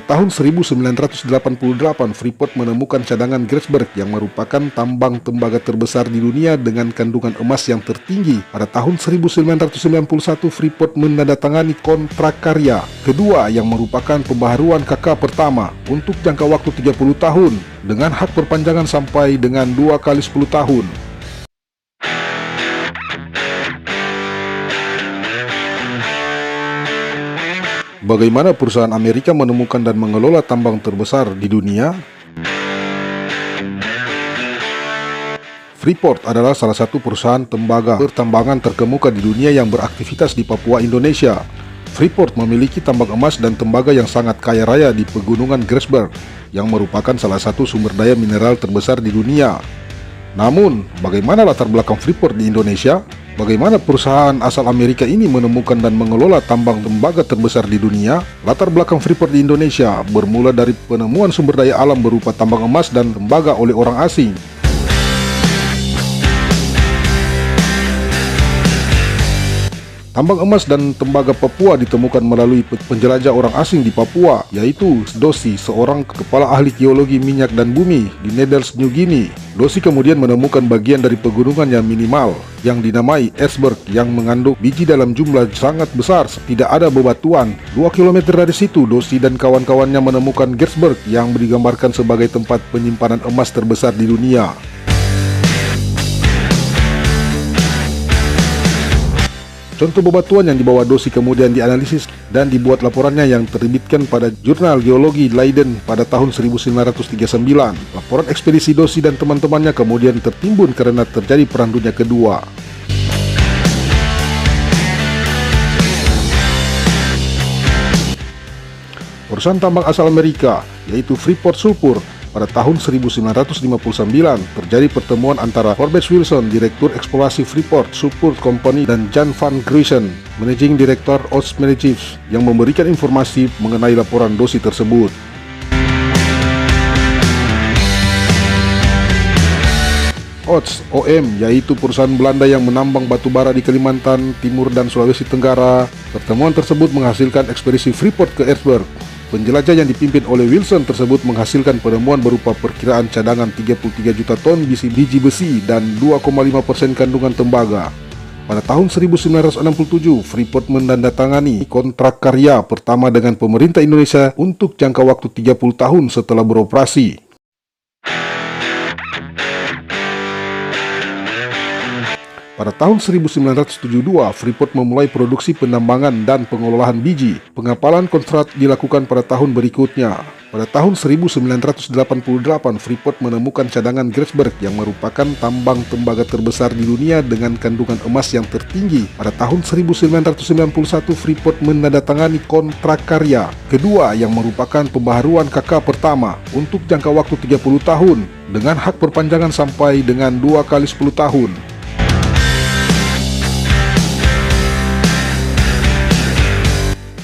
Pada tahun 1988, Freeport menemukan cadangan Grasberg yang merupakan tambang tembaga terbesar di dunia dengan kandungan emas yang tertinggi. Pada tahun 1991, Freeport menandatangani kontrak karya kedua yang merupakan pembaharuan KK pertama untuk jangka waktu 30 tahun dengan hak perpanjangan sampai dengan 2 kali 10 tahun. Bagaimana perusahaan Amerika menemukan dan mengelola tambang terbesar di dunia? Freeport adalah salah satu perusahaan tembaga pertambangan terkemuka di dunia yang beraktivitas di Papua, Indonesia. Freeport memiliki tambang emas dan tembaga yang sangat kaya raya di pegunungan Grasberg, yang merupakan salah satu sumber daya mineral terbesar di dunia. Namun, bagaimana latar belakang Freeport di Indonesia? Bagaimana perusahaan asal Amerika ini menemukan dan mengelola tambang tembaga terbesar di dunia? Latar belakang Freeport di Indonesia bermula dari penemuan sumber daya alam berupa tambang emas dan tembaga oleh orang asing. Tambang emas dan tembaga Papua ditemukan melalui penjelajah orang asing di Papua, yaitu Dosi, seorang kepala ahli geologi minyak dan bumi di Needles, New Guinea. Dosi kemudian menemukan bagian dari pegunungan yang minimal, yang dinamai Erzberg, yang mengandung biji dalam jumlah sangat besar, tidak ada bebatuan. 2 km dari situ, Dosi dan kawan-kawannya menemukan Grasberg yang digambarkan sebagai tempat penyimpanan emas terbesar di dunia. Contoh bebatuan yang dibawa Dosi kemudian dianalisis dan dibuat laporannya yang terbitkan pada Jurnal Geologi Leiden pada tahun 1939. Laporan ekspedisi Dosi dan teman-temannya kemudian tertimbun karena terjadi Perang Dunia Kedua. Perusahaan tambang asal Amerika, yaitu Freeport Sulphur, pada tahun 1959 terjadi pertemuan antara Forbes Wilson, Direktur Eksplorasi Freeport Sulphur Company, dan Jan van Gruisen, Managing Director OTS Managers, yang memberikan informasi mengenai laporan Dosi tersebut. OTS OM, yaitu perusahaan Belanda yang menambang batu bara di Kalimantan Timur dan Sulawesi Tenggara. Pertemuan tersebut menghasilkan ekspedisi Freeport ke Erzberg. Penjelajah yang dipimpin oleh Wilson tersebut menghasilkan penemuan berupa perkiraan cadangan 33 juta ton biji besi dan 2,5% kandungan tembaga. Pada tahun 1967, Freeport menandatangani kontrak karya pertama dengan pemerintah Indonesia untuk jangka waktu 30 tahun setelah beroperasi. Pada tahun 1972, Freeport memulai produksi penambangan dan pengelolaan biji. Pengapalan kontrak dilakukan pada tahun berikutnya. Pada tahun 1988, Freeport menemukan cadangan Grasberg yang merupakan tambang tembaga terbesar di dunia dengan kandungan emas yang tertinggi. Pada tahun 1991, Freeport menandatangani kontrak karya kedua yang merupakan pembaharuan KK pertama untuk jangka waktu 30 tahun dengan hak perpanjangan sampai dengan 2 kali 10 tahun.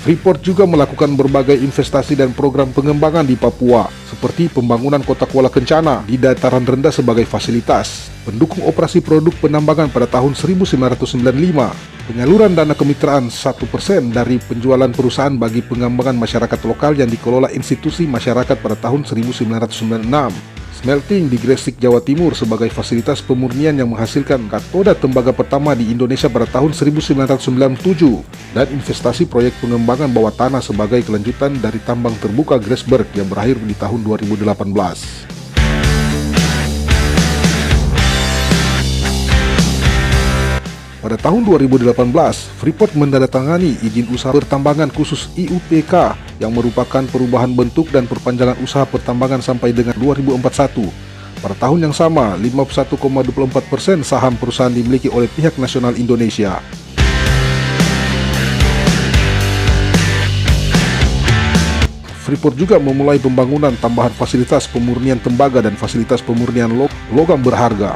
Freeport juga melakukan berbagai investasi dan program pengembangan di Papua, seperti pembangunan kota Kuala Kencana di dataran rendah sebagai fasilitas, pendukung operasi produk penambangan pada tahun 1995, penyaluran dana kemitraan 1% dari penjualan perusahaan bagi pengembangan masyarakat lokal yang dikelola institusi masyarakat pada tahun 1996, smelting di Gresik, Jawa Timur sebagai fasilitas pemurnian yang menghasilkan katoda tembaga pertama di Indonesia pada tahun 1997, dan investasi proyek pengembangan bawah tanah sebagai kelanjutan dari tambang terbuka Grasberg yang berakhir di tahun 2018. Pada tahun 2018, Freeport menandatangani izin usaha pertambangan khusus IUPK yang merupakan perubahan bentuk dan perpanjangan usaha pertambangan sampai dengan 2041. Pada tahun yang sama, 51,24% saham perusahaan dimiliki oleh pihak nasional Indonesia. Freeport juga memulai pembangunan tambahan fasilitas pemurnian tembaga dan fasilitas pemurnian logam berharga.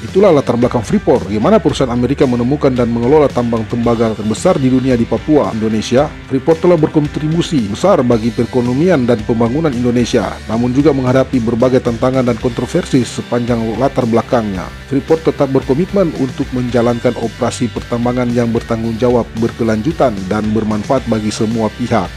Itulah latar belakang Freeport, bagaimana perusahaan Amerika menemukan dan mengelola tambang tembaga terbesar di dunia di Papua, Indonesia. Freeport telah berkontribusi besar bagi perekonomian dan pembangunan Indonesia, namun juga menghadapi berbagai tantangan dan kontroversi sepanjang latar belakangnya. Freeport tetap berkomitmen untuk menjalankan operasi pertambangan yang bertanggung jawab, berkelanjutan, dan bermanfaat bagi semua pihak.